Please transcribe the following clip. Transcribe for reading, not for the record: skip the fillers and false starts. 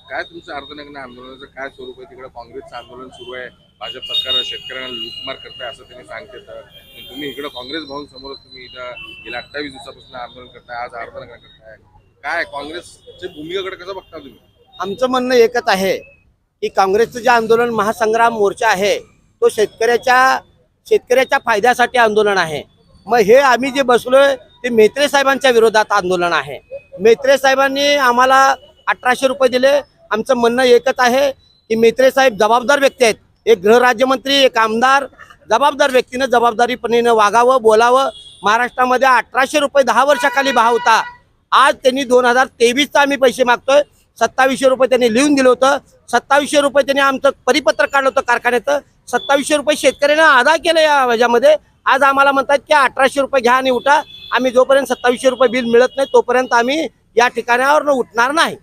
काय तुमचं अर्धनग्न आंदोलनाचं काय स्वरूप आहे? तिकडे काँग्रेसचं आंदोलन सुरू आहे, भाजप सरकार शेतकऱ्यांना लूटमार करताय असं त्यांनी सांगते. तर तुम्ही इकडे काँग्रेस भवन समोर तुम्ही इथं गेल्या 28 दिवसापासून आंदोलन करताय, आज अर्धनग्न करताय. काय काँग्रेसच्या भूमिकेकडे कसं बघता तुम्ही? आमचं म्हणणं एकच आहे की काँग्रेसचं जे आंदोलन महासंग्राम मोर्चा आहे तो शेतकऱ्याच्या फायद्यासाठी आंदोलन आहे. मग हे आम्ही जे बसलोय ते मेत्रे साहेबांच्या विरोधात आंदोलन आहे. मेत्रे साहेबांनी आम्हाला 1800 रुपये दिले. आमचं म्हणणं एकच आहे की मेत्रे साहेब जबाबदार व्यक्ती आहेत. एक गृहराज्यमंत्री, एक आमदार, जबाबदार व्यक्तीनं जबाबदारीपणे वागावं, बोलावं. महाराष्ट्रामध्ये 1800 रुपये 10 वर्षाखाली भाव होता. आज त्यांनी 2023चा आम्ही पैसे मागतोय. 2700 रुपये त्यांनी लिहून दिलं होतं. 2700 रुपये त्यांनी आमचं परिपत्र काढलं होतं कारखान्याचं. 2700 रुपये शेतकऱ्यांना अदा केलं या ह्याच्यामध्ये. आज आम्हाला म्हणतात की 1800 रुपये घ्या आणि उठा. आम्ही जोपर्यंत 2700 रुपये बिल मिळत नाही तोपर्यंत आम्ही या ठिकाणावर उठणार नाही.